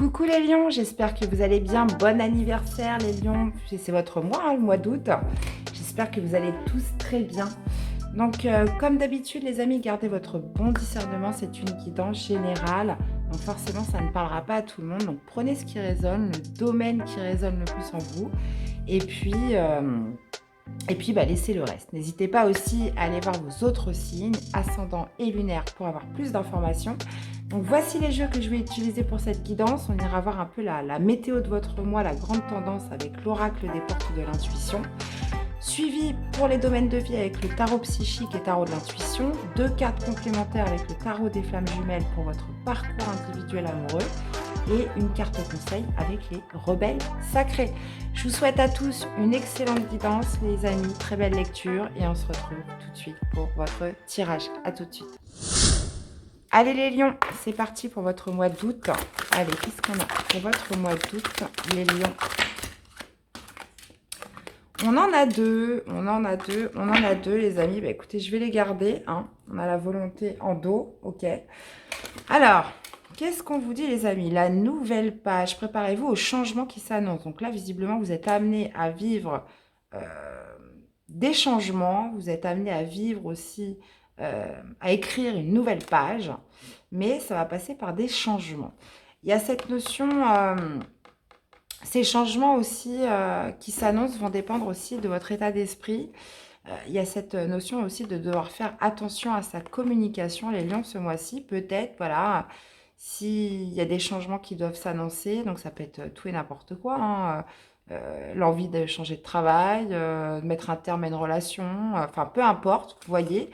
Coucou les lions, j'espère que vous allez bien. Bon anniversaire les lions, c'est votre mois, hein, le mois d'août. J'espère que vous allez tous très bien. Donc comme d'habitude les amis, gardez votre bon discernement, c'est une guidance générale. Donc forcément ça ne parlera pas à tout le monde. Donc prenez ce qui résonne, le domaine qui résonne le plus en vous. Et puis, laissez le reste. N'hésitez pas aussi à aller voir vos autres signes, ascendant et lunaire, pour avoir plus d'informations. Donc, voici les jeux que je vais utiliser pour cette guidance. On ira voir un peu la météo de votre mois, la grande tendance avec l'oracle des portes de l'intuition. Suivi pour les domaines de vie avec le tarot psychique et tarot de l'intuition. 2 cartes complémentaires avec le tarot des flammes jumelles pour votre parcours individuel amoureux. Et une carte conseil avec les rebelles sacrés. Je vous souhaite à tous une excellente guidance, les amis. Très belle lecture. Et on se retrouve tout de suite pour votre tirage. À tout de suite. Allez les lions, c'est parti pour votre mois d'août. Allez, qu'est-ce qu'on a pour votre mois d'août, les lions? On en a deux, les amis. Écoutez, je vais les garder. Hein. On a la volonté en dos, ok. Alors, qu'est-ce qu'on vous dit, les amis? La nouvelle page. Préparez-vous au changement qui s'annonce. Donc là, visiblement, vous êtes amené à vivre des changements. Vous êtes amené à vivre aussi, à écrire une nouvelle page. Mais ça va passer par des changements. Il y a cette notion... ces changements aussi qui s'annoncent vont dépendre aussi de votre état d'esprit. Il y a cette notion aussi de devoir faire attention à sa communication, les lions, ce mois-ci. Peut-être, voilà, s'il y a des changements qui doivent s'annoncer, donc ça peut être tout et n'importe quoi, hein, l'envie de changer de travail, de mettre un terme à une relation, enfin, peu importe, vous voyez.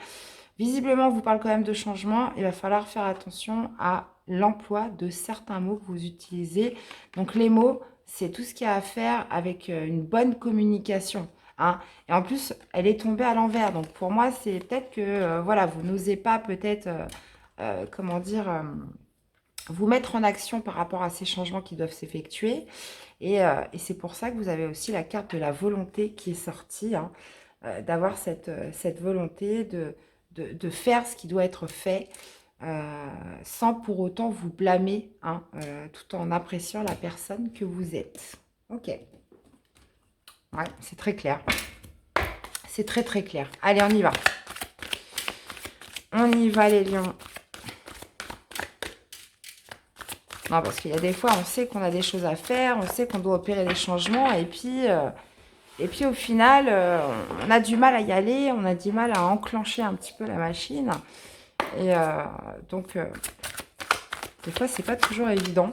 Visiblement, on vous parle quand même de changement. Il va falloir faire attention à l'emploi de certains mots que vous utilisez. Donc, les mots, c'est tout ce qu'il y a à faire avec une bonne communication. Hein. Et en plus, elle est tombée à l'envers. Donc, pour moi, c'est peut-être que, voilà, vous n'osez pas peut-être, comment dire, vous mettre en action par rapport à ces changements qui doivent s'effectuer. Et c'est pour ça que vous avez aussi la carte de la volonté qui est sortie, hein, d'avoir cette volonté de faire ce qui doit être fait sans pour autant vous blâmer, hein, tout en appréciant la personne que vous êtes. Ok. Ouais, c'est très clair. C'est très très clair. Allez, on y va. On y va les lions. Non, parce qu'il y a des fois, on sait qu'on a des choses à faire, on sait qu'on doit opérer des changements, et puis au final, on a du mal à y aller, on a du mal à enclencher un petit peu la machine. Et donc, des fois, c'est pas toujours évident.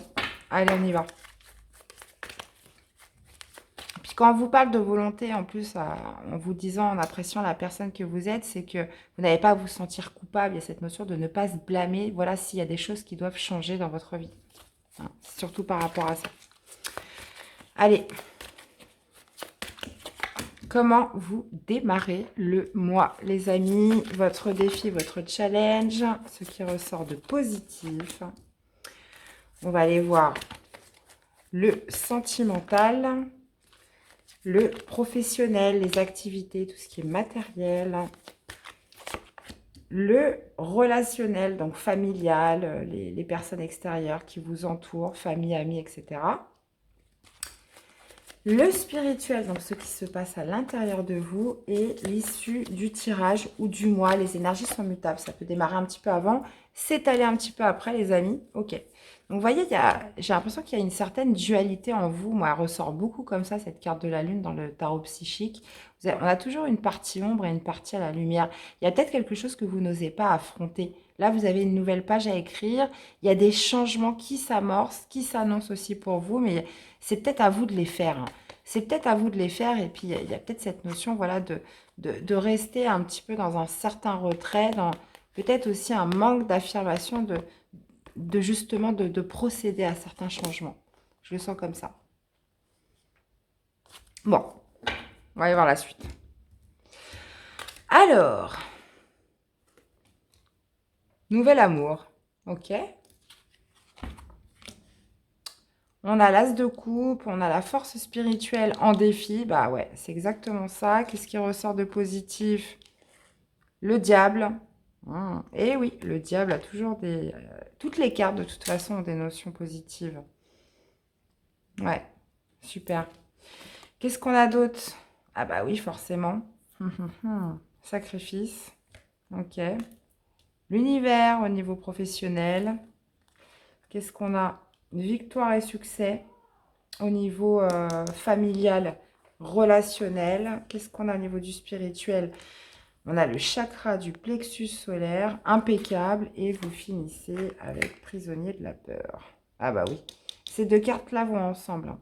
Allez, on y va. Et puis quand on vous parle de volonté, en plus, en vous disant, en appréciant la personne que vous êtes, c'est que vous n'avez pas à vous sentir coupable. Il y a cette notion de ne pas se blâmer. Voilà, s'il y a des choses qui doivent changer dans votre vie. Hein, surtout par rapport à ça. Allez. Comment vous démarrez le mois, les amis? Votre défi, votre challenge, ce qui ressort de positif. On va aller voir le sentimental, le professionnel, les activités, tout ce qui est matériel. Le relationnel, donc familial, les personnes extérieures qui vous entourent, famille, amis, etc. Le spirituel, donc ce qui se passe à l'intérieur de vous, et l'issue du tirage ou du mois. Les énergies sont mutables, ça peut démarrer un petit peu avant, s'étaler un petit peu après, les amis. Ok. Donc, vous voyez, j'ai l'impression qu'il y a une certaine dualité en vous. Moi, elle ressort beaucoup comme ça, cette carte de la lune dans le tarot psychique. On a toujours une partie ombre et une partie à la lumière. Il y a peut-être quelque chose que vous n'osez pas affronter. Là, vous avez une nouvelle page à écrire. Il y a des changements qui s'amorcent, qui s'annoncent aussi pour vous, mais c'est peut-être à vous de les faire. Hein. C'est peut-être à vous de les faire. Et puis, il y a peut-être cette notion, voilà, de rester un petit peu dans un certain retrait, dans peut-être aussi un manque d'affirmation justement de procéder à certains changements. Je le sens comme ça. Bon, on va aller voir la suite. Alors, nouvel amour, ok. On a l'as de coupe, on a la force spirituelle en défi. Bah ouais, c'est exactement ça. Qu'est-ce qui ressort de positif? Le diable. Et oui, le diable a toujours des... toutes les cartes, de toute façon, ont des notions positives. Ouais, super. Qu'est-ce qu'on a d'autre? Ah bah oui, forcément. Sacrifice. Ok. L'univers au niveau professionnel. Qu'est-ce qu'on a? Victoire et succès au niveau familial, relationnel. Qu'est-ce qu'on a au niveau du spirituel? On a le chakra du plexus solaire, impeccable. Et vous finissez avec prisonnier de la peur. Ah bah oui. Ces deux cartes-là vont ensemble, hein.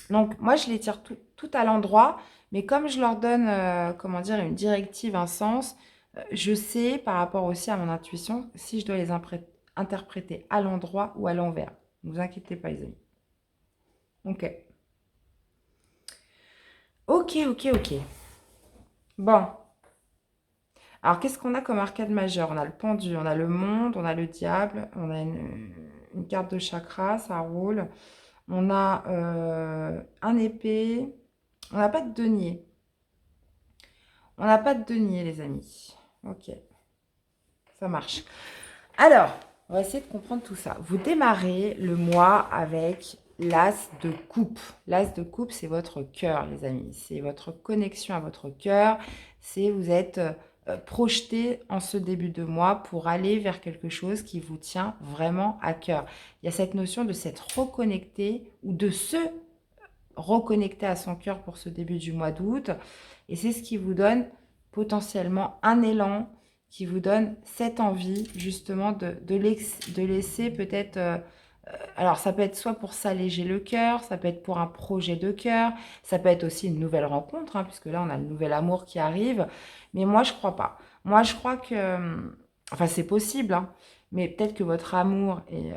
Donc, moi, je les tire tout à l'endroit. Mais comme je leur donne, comment dire, une directive, un sens, je sais, par rapport aussi à mon intuition, si je dois les interpréter à l'endroit ou à l'envers. Ne vous inquiétez pas, les amis. Ok. Ok, ok, ok. Bon. Alors, qu'est-ce qu'on a comme arcade majeur? On a le pendu, on a le monde, on a le diable, on a une carte de chakra, ça roule. On a un épée. On n'a pas de denier. On n'a pas de denier, les amis. Ok, ça marche. Alors, on va essayer de comprendre tout ça. Vous démarrez le mois avec l'as de coupe. L'as de coupe, c'est votre cœur, les amis. C'est votre connexion à votre cœur. C'est vous êtes projeté en ce début de mois pour aller vers quelque chose qui vous tient vraiment à cœur. Il y a cette notion de s'être reconnecté ou de se reconnecter à son cœur pour ce début du mois d'août. Et c'est ce qui vous donne potentiellement un élan, qui vous donne cette envie justement de laisser peut-être... alors ça peut être soit pour s'alléger le cœur, ça peut être pour un projet de cœur, ça peut être aussi une nouvelle rencontre, hein, puisque là on a le nouvel amour qui arrive. Mais moi je crois pas. Moi je crois que... Enfin c'est possible, hein, mais peut-être que votre amour est...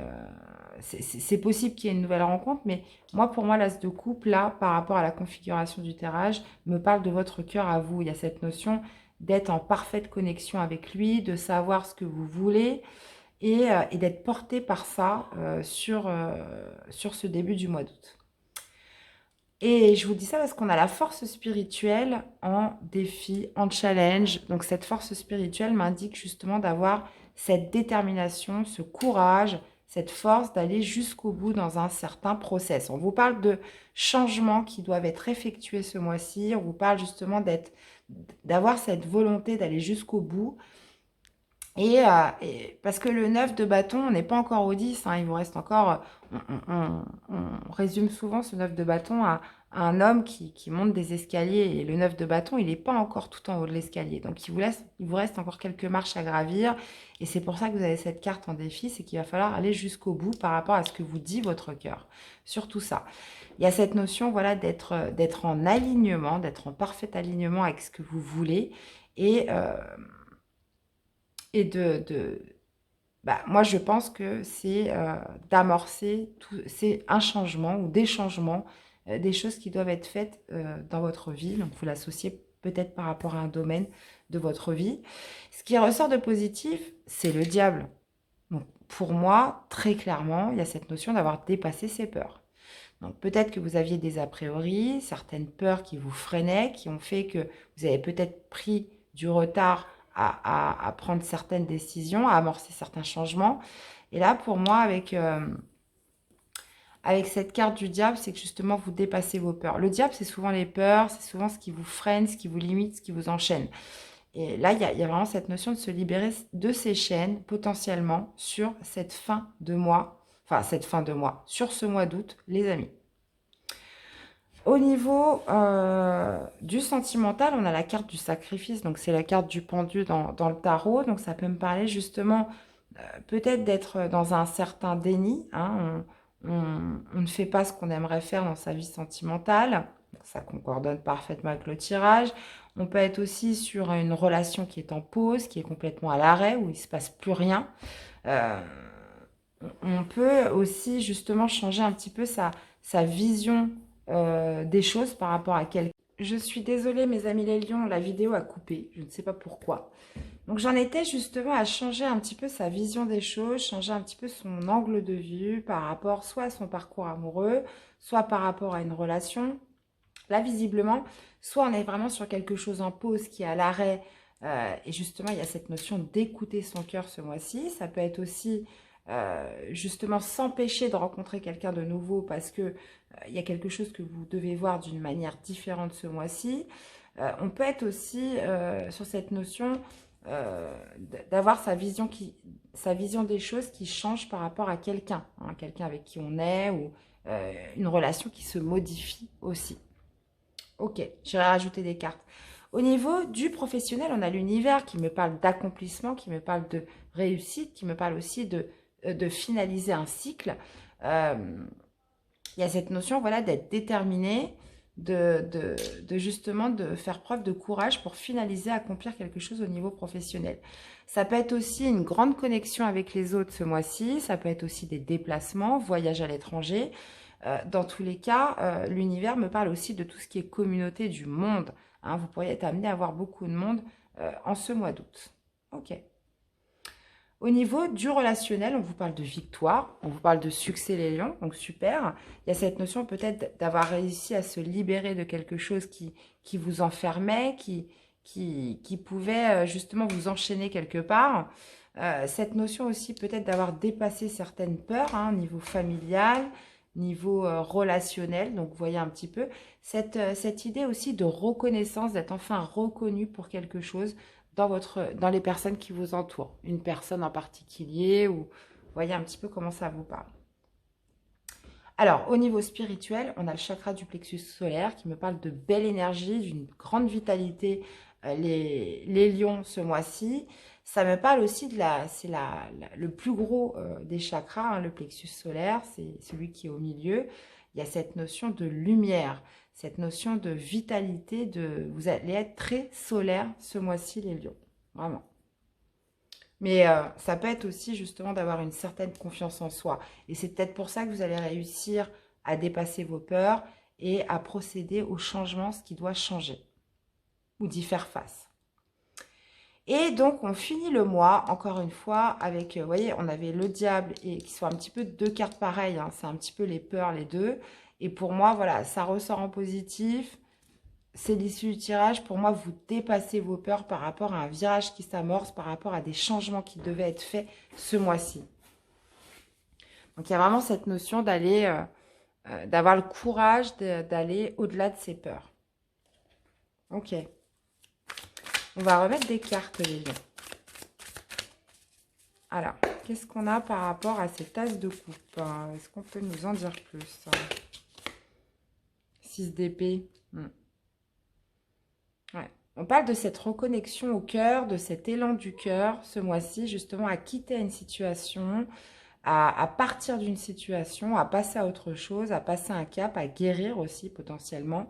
c'est possible qu'il y ait une nouvelle rencontre, mais moi, pour moi, l'as de coupe, là, par rapport à la configuration du tirage, me parle de votre cœur à vous. Il y a cette notion d'être en parfaite connexion avec lui, de savoir ce que vous voulez et d'être porté par ça sur ce début du mois d'août. Et je vous dis ça parce qu'on a la force spirituelle en défi, en challenge. Donc cette force spirituelle m'indique justement d'avoir cette détermination, ce courage, cette force d'aller jusqu'au bout dans un certain process. On vous parle de changements qui doivent être effectués ce mois-ci. On vous parle justement d'avoir cette volonté d'aller jusqu'au bout. Et parce que le 9 de bâton, on n'est pas encore au 10, hein, il vous reste encore... on résume souvent ce 9 de bâton à un homme qui monte des escaliers. Et le 9 de bâton, il n'est pas encore tout en haut de l'escalier. Donc, il vous reste encore quelques marches à gravir. Et c'est pour ça que vous avez cette carte en défi, c'est qu'il va falloir aller jusqu'au bout par rapport à ce que vous dit votre cœur. Sur tout ça. Il y a cette notion voilà, d'être en alignement, d'être en parfait alignement avec ce que vous voulez. Et moi, je pense que c'est d'amorcer, c'est un changement ou des changements, des choses qui doivent être faites dans votre vie. Donc, vous l'associez peut-être par rapport à un domaine de votre vie. Ce qui ressort de positif, c'est le diable. Donc, pour moi, très clairement, il y a cette notion d'avoir dépassé ses peurs. Donc, peut-être que vous aviez des a priori, certaines peurs qui vous freinaient, qui ont fait que vous avez peut-être pris du retard à prendre certaines décisions, à amorcer certains changements. Et là, pour moi, avec cette carte du diable, c'est que justement, vous dépassez vos peurs. Le diable, c'est souvent les peurs, c'est souvent ce qui vous freine, ce qui vous limite, ce qui vous enchaîne. Et là, il y a vraiment cette notion de se libérer de ces chaînes, potentiellement, sur cette fin de mois, sur ce mois d'août, les amis. Au niveau du sentimental, on a la carte du sacrifice, donc c'est la carte du pendu dans le tarot. Donc ça peut me parler justement peut-être d'être dans un certain déni, hein. On ne fait pas ce qu'on aimerait faire dans sa vie sentimentale. Ça concordonne parfaitement avec le tirage. On peut être aussi sur une relation qui est en pause, qui est complètement à l'arrêt, où il ne se passe plus rien. Euh, on peut aussi justement changer un petit peu sa vision des choses par rapport à quelqu'un. Je suis désolée, mes amis les lions, la vidéo a coupé. Je ne sais pas pourquoi. Donc j'en étais justement à changer un petit peu sa vision des choses, changer un petit peu son angle de vue par rapport soit à son parcours amoureux, soit par rapport à une relation. Là, visiblement, soit on est vraiment sur quelque chose en pause qui est à l'arrêt, et justement, il y a cette notion d'écouter son cœur ce mois-ci. Ça peut être aussi justement s'empêcher de rencontrer quelqu'un de nouveau parce que il y a quelque chose que vous devez voir d'une manière différente ce mois-ci. On peut être aussi sur cette notion d'avoir sa vision des choses qui change par rapport à quelqu'un, hein, quelqu'un avec qui on est ou une relation qui se modifie aussi. Ok, j'irai rajouter des cartes. Au niveau du professionnel, on a l'univers qui me parle d'accomplissement, qui me parle de réussite, qui me parle aussi de finaliser un cycle. Il y a cette notion, voilà, d'être déterminé, justement de faire preuve de courage pour finaliser, accomplir quelque chose au niveau professionnel. Ça peut être aussi une grande connexion avec les autres ce mois-ci, ça peut être aussi des déplacements, voyages à l'étranger. Dans tous les cas, l'univers me parle aussi de tout ce qui est communauté du monde. Hein, vous pourriez être amené à avoir beaucoup de monde en ce mois d'août. Ok. Au niveau du relationnel, on vous parle de victoire, on vous parle de succès les lions, donc super. Il y a cette notion peut-être d'avoir réussi à se libérer de quelque chose qui vous enfermait, qui pouvait justement vous enchaîner quelque part. Cette notion aussi peut-être d'avoir dépassé certaines peurs, hein, niveau familial, niveau relationnel. Donc vous voyez un petit peu cette idée aussi de reconnaissance, d'être enfin reconnu pour quelque chose dans les personnes qui vous entourent. Une personne en particulier ou vous voyez un petit peu comment ça vous parle. Alors, au niveau spirituel, on a le chakra du plexus solaire qui me parle de belle énergie, d'une grande vitalité, les lions ce mois-ci. Ça me parle aussi le plus gros des chakras, hein, le plexus solaire, c'est celui qui est au milieu. Il y a cette notion de lumière, cette notion de vitalité, vous allez être très solaire ce mois-ci les lions, vraiment. Mais ça peut être aussi justement d'avoir une certaine confiance en soi. Et c'est peut-être pour ça que vous allez réussir à dépasser vos peurs et à procéder au changement, ce qui doit changer, ou d'y faire face. Et donc, on finit le mois, encore une fois, avec, vous voyez, on avait le diable, et qui sont un petit peu deux cartes pareilles, hein, c'est un petit peu les peurs, les deux. Et pour moi, voilà, ça ressort en positif, c'est l'issue du tirage. Pour moi, vous dépassez vos peurs par rapport à un virage qui s'amorce, par rapport à des changements qui devaient être faits ce mois-ci. Donc, il y a vraiment cette notion d'avoir le courage d'aller au-delà de ses peurs. Ok. On va remettre des cartes, les lions. Alors, qu'est-ce qu'on a par rapport à cette as de coupe? Est-ce qu'on peut nous en dire plus? 6 d'épée. Ouais. On parle de cette reconnexion au cœur, de cet élan du cœur, ce mois-ci, justement, à quitter une situation, à partir d'une situation, à passer à autre chose, à passer un cap, à guérir aussi, potentiellement.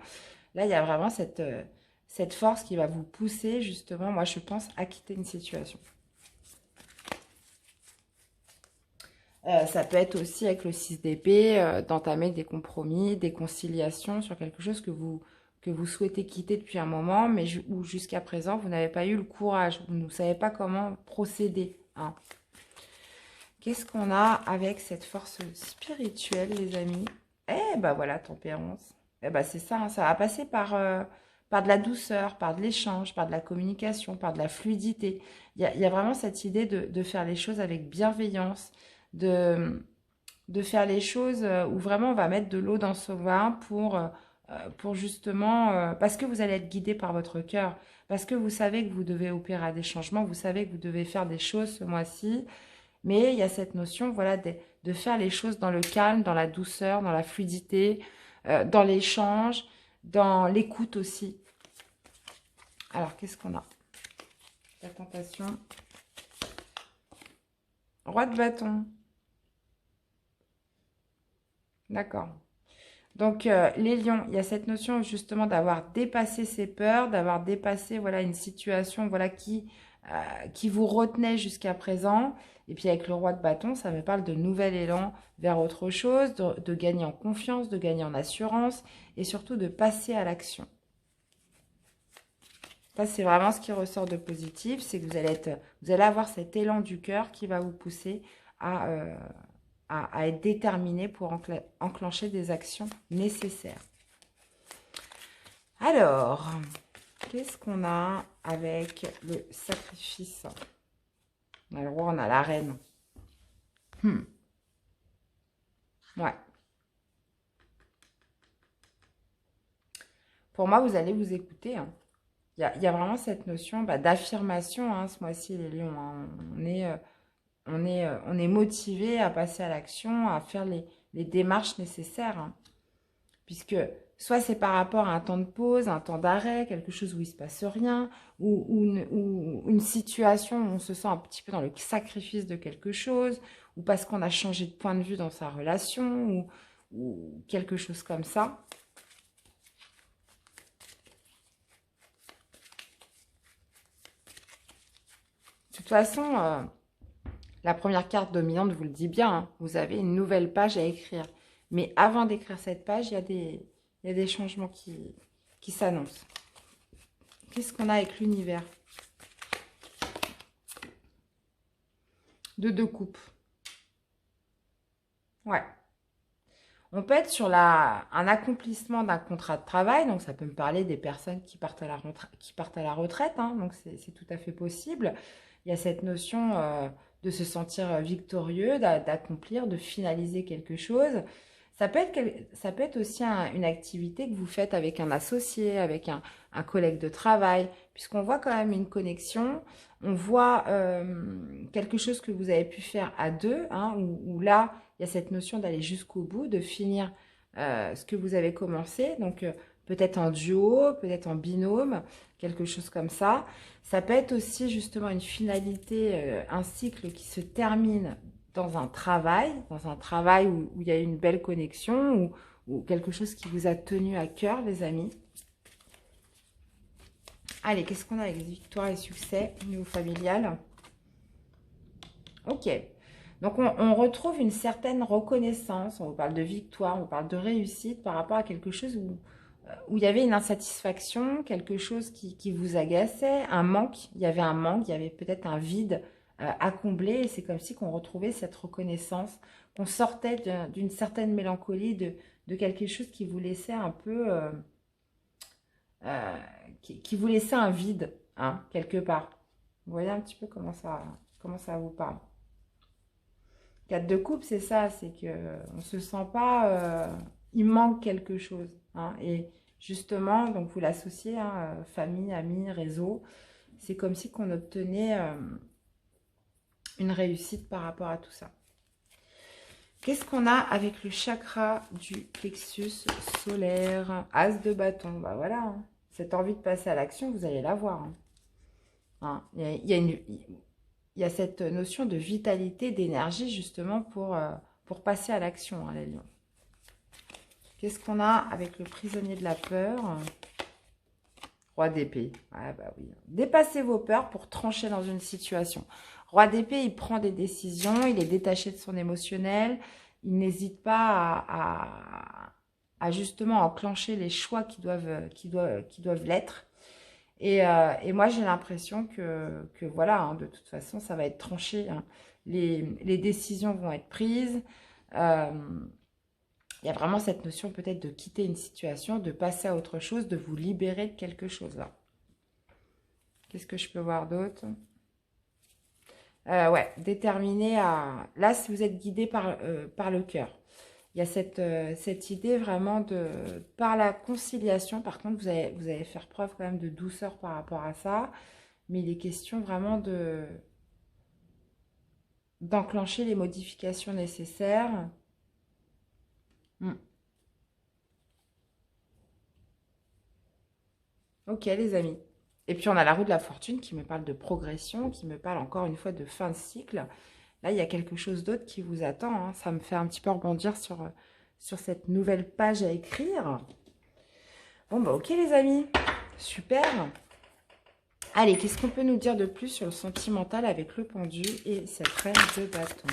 Là, il y a vraiment cette force qui va vous pousser, justement, moi, je pense, à quitter une situation. Ça peut être aussi avec le 6 d'épée, d'entamer des compromis, des conciliations sur quelque chose que vous souhaitez quitter depuis un moment, mais où jusqu'à présent, vous n'avez pas eu le courage, vous ne savez pas comment procéder. Hein. Qu'est-ce qu'on a avec cette force spirituelle, les amis? Eh ben voilà, tempérance. Eh ben c'est ça, hein, ça va passer par de la douceur, par de l'échange, par de la communication, par de la fluidité. Il y a vraiment cette idée de faire les choses avec bienveillance, de faire les choses où vraiment on va mettre de l'eau dans son vin pour justement, parce que vous allez être guidé par votre cœur, parce que vous savez que vous devez opérer des changements, vous savez que vous devez faire des choses ce mois-ci, mais il y a cette notion, voilà, de faire les choses dans le calme, dans la douceur, dans la fluidité, dans l'échange, dans l'écoute aussi. Alors, qu'est-ce qu'on a? La tentation. Roi de bâton. D'accord. Donc, les lions, il y a cette notion justement d'avoir dépassé ses peurs, d'avoir dépassé voilà, une situation voilà, qui vous retenait jusqu'à présent. Et puis avec le roi de bâton, ça me parle de nouvel élan vers autre chose, de gagner en confiance, de gagner en assurance et surtout de passer à l'action. Ça, c'est vraiment ce qui ressort de positif, c'est que vous allez avoir cet élan du cœur qui va vous pousser à être déterminé pour enclencher des actions nécessaires. Alors, qu'est-ce qu'on a avec le sacrifice? On a le roi, on a la reine. Hmm. Ouais. Pour moi, vous allez vous écouter, hein. Il y a vraiment cette notion d'affirmation, hein, ce mois-ci, les lions, hein. On est motivé à passer à l'action, à faire les démarches nécessaires, hein. Puisque soit c'est par rapport à un temps de pause, un temps d'arrêt, quelque chose où il ne se passe rien, ou une situation où on se sent un petit peu dans le sacrifice de quelque chose, ou parce qu'on a changé de point de vue dans sa relation, ou quelque chose comme ça. De toute façon, la première carte dominante vous le dit bien, hein, vous avez une nouvelle page à écrire. Mais avant d'écrire cette page, il y a des changements qui s'annoncent. Qu'est-ce qu'on a avec l'univers? De deux coupes. Ouais. On peut être sur un accomplissement d'un contrat de travail, donc ça peut me parler des personnes qui partent à la retraite, hein, donc c'est tout à fait possible. Il y a cette notion de se sentir victorieux, d'accomplir, de finaliser quelque chose. Ça peut être aussi une activité que vous faites avec un associé, avec un collègue de travail, puisqu'on voit quand même une connexion, on voit quelque chose que vous avez pu faire à deux, hein, où là, il y a cette notion d'aller jusqu'au bout, de finir ce que vous avez commencé, donc peut-être en duo, peut-être en binôme, quelque chose comme ça. Ça peut être aussi justement une finalité, un cycle qui se termine dans un travail où il y a une belle connexion, ou quelque chose qui vous a tenu à cœur, les amis. Allez, qu'est-ce qu'on a avec victoire et succès au niveau familial? Ok. Donc, on retrouve une certaine reconnaissance. On vous parle de victoire, on vous parle de réussite par rapport à quelque chose où il y avait une insatisfaction, quelque chose qui vous agaçait, un manque. Il y avait un manque, il y avait peut-être un vide à combler. Et c'est comme si qu'on retrouvait cette reconnaissance, qu'on sortait d'une certaine mélancolie, de quelque chose qui vous laissait un peu, euh, qui vous laissait un vide, hein, quelque part. Vous voyez un petit peu comment ça vous parle. 4 de coupe, c'est ça, c'est que on se sent pas, il manque quelque chose, hein. Et justement, donc vous l'associez, hein, famille, amis, réseau, c'est comme si qu'on obtenait une réussite par rapport à tout ça. Qu'est-ce qu'on a avec le chakra du plexus solaire? As de bâton, bah voilà, hein. Cette envie de passer à l'action, vous allez l'avoir, hein. Hein, il y a cette notion de vitalité, d'énergie, justement, pour passer à l'action, hein, les lions. Qu'est-ce qu'on a avec le prisonnier de la peur? Roi d'épée. Ah bah oui. Dépassez vos peurs pour trancher dans une situation. Roi d'épée, il prend des décisions, il est détaché de son émotionnel, il n'hésite pas à justement enclencher les choix qui doivent l'être. Et moi, j'ai l'impression que voilà, hein, de toute façon, ça va être tranché, hein. Les décisions vont être prises. Euh, il y a vraiment cette notion peut-être de quitter une situation, de passer à autre chose, de vous libérer de quelque chose là. Qu'est-ce que je peux voir d'autre? Ouais, déterminé à... Là, si vous êtes guidé par le cœur. Il y a cette idée vraiment par la conciliation. Par contre, vous allez faire preuve quand même de douceur par rapport à ça. Mais il est question vraiment d'enclencher les modifications nécessaires. Hmm. Ok, les amis. Et puis, on a la roue de la fortune qui me parle de progression, qui me parle encore une fois de fin de cycle. Là, il y a quelque chose d'autre qui vous attend, hein. Ça me fait un petit peu rebondir sur cette nouvelle page à écrire. Bon, bah ok, les amis. Super. Allez, qu'est-ce qu'on peut nous dire de plus sur le sentimental avec le pendu et cette reine de bâton?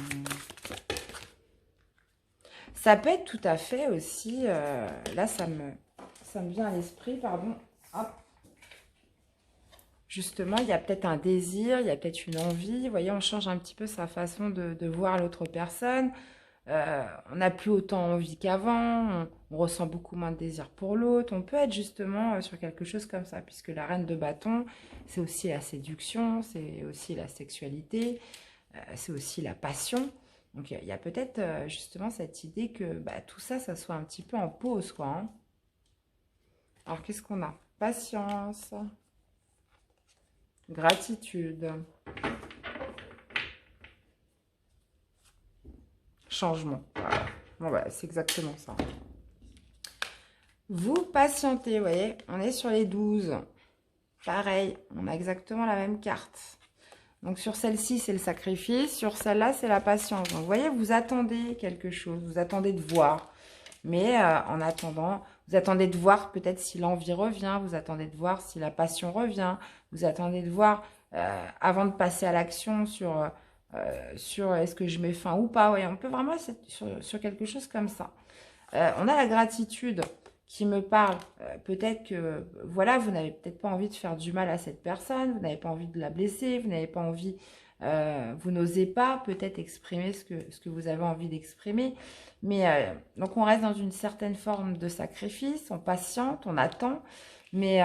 Ça peut être tout à fait aussi... là, ça me vient à l'esprit, pardon. Hop. Justement, il y a peut-être un désir, il y a peut-être une envie. Vous voyez, on change un petit peu sa façon de voir l'autre personne. On n'a plus autant envie qu'avant. On ressent beaucoup moins de désir pour l'autre. On peut être justement sur quelque chose comme ça, puisque la reine de bâton, c'est aussi la séduction, c'est aussi la sexualité, c'est aussi la passion. Donc, il y a peut-être justement cette idée que bah, tout ça, ça soit un petit peu en pause, quoi. Hein. Alors, qu'est-ce qu'on a? Patience, gratitude, changement. Voilà. Bon, bah, c'est exactement ça. Vous patientez, vous voyez, on est sur les 12. Pareil, on a exactement la même carte. Donc, sur celle-ci, c'est le sacrifice. Sur celle-là, c'est la patience. Donc, vous voyez, vous attendez quelque chose. Vous attendez de voir. Mais en attendant, vous attendez de voir peut-être si l'envie revient. Vous attendez de voir si la passion revient. Vous attendez de voir, avant de passer à l'action, sur est-ce que je mets fin ou pas. Ouais, on peut vraiment être sur quelque chose comme ça. On a la gratitude qui me parle. Peut-être que, voilà, vous n'avez peut-être pas envie de faire du mal à cette personne, vous n'avez pas envie de la blesser, vous n'avez pas envie, vous n'osez pas peut-être exprimer ce que vous avez envie d'exprimer. Mais donc on reste dans une certaine forme de sacrifice, on patiente, on attend. Mais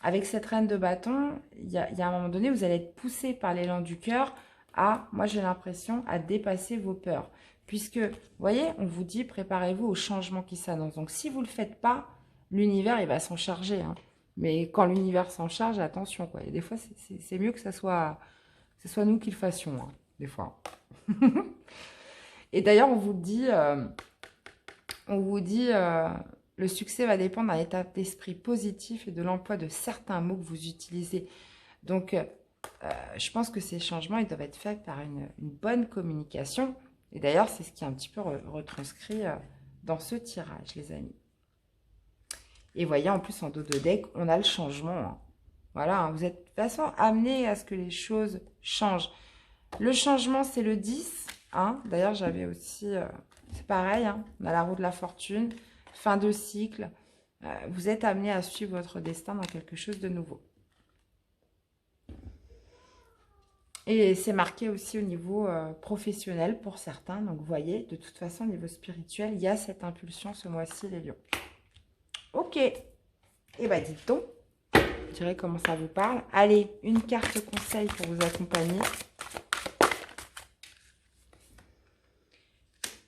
avec cette reine de bâton, il y a un moment donné, vous allez être poussé par l'élan du cœur à, moi j'ai l'impression, à dépasser vos peurs. Puisque, vous voyez, on vous dit, préparez-vous au changement qui s'annonce. Donc, si vous ne le faites pas, l'univers, il va s'en charger. Hein. Mais quand l'univers s'en charge, attention, quoi. Et des fois, c'est mieux que ce soit nous qui le fassions, hein, des fois. Et d'ailleurs, on vous dit, le succès va dépendre d'un état d'esprit positif et de l'emploi de certains mots que vous utilisez. Donc, je pense que ces changements, ils doivent être faits par une bonne communication. Et d'ailleurs, c'est ce qui est un petit peu retranscrit dans ce tirage, les amis. Et voyez, en plus, en dos de deck, on a le changement. Hein. Voilà, hein, vous êtes de toute façon amené à ce que les choses changent. Le changement, c'est le 10. Hein. D'ailleurs, j'avais aussi... c'est pareil, hein, on a la roue de la fortune, fin de cycle. Vous êtes amené à suivre votre destin dans quelque chose de nouveau. Et c'est marqué aussi au niveau professionnel pour certains. Donc, vous voyez, de toute façon, au niveau spirituel, il y a cette impulsion ce mois-ci, les lions. Ok. Et bien, dites donc, je dirais comment ça vous parle. Allez, une carte conseil pour vous accompagner.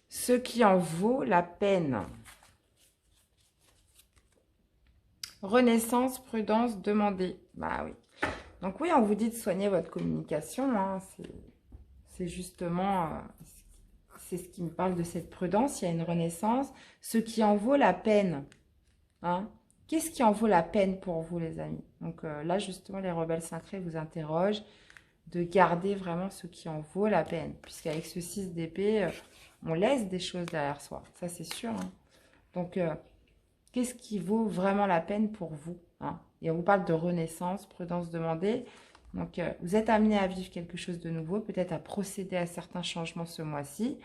Ce qui en vaut la peine. Renaissance, prudence, demandez. Bah oui. Donc oui, on vous dit de soigner votre communication. Hein. C'est justement, c'est ce qui me parle de cette prudence. Il y a une renaissance. Ce qui en vaut la peine. Hein. Qu'est-ce qui en vaut la peine pour vous, les amis? Donc là, justement, les rebelles sacrés vous interrogent de garder vraiment ce qui en vaut la peine. Puisqu'avec ce 6 d'épée, on laisse des choses derrière soi. Ça, c'est sûr. Hein. Donc, qu'est-ce qui vaut vraiment la peine pour vous? Hein? Et on vous parle de renaissance, prudence demandée. Donc, vous êtes amené à vivre quelque chose de nouveau, peut-être à procéder à certains changements ce mois-ci.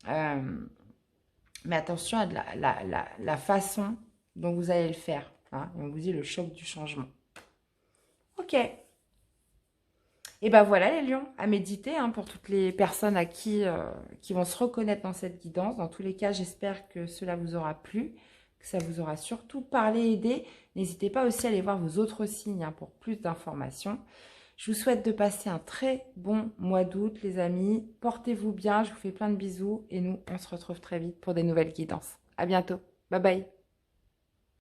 Mais attention à la façon dont vous allez le faire. Hein? Et on vous dit le choc du changement. Ok. Et ben voilà les lions, à méditer hein, pour toutes les personnes à qui vont se reconnaître dans cette guidance. Dans tous les cas, j'espère que cela vous aura plu, que ça vous aura surtout parlé, aidé. N'hésitez pas aussi à aller voir vos autres signes hein, pour plus d'informations. Je vous souhaite de passer un très bon mois d'août, les amis. Portez-vous bien, je vous fais plein de bisous et nous, on se retrouve très vite pour des nouvelles guidances. À bientôt. Bye bye.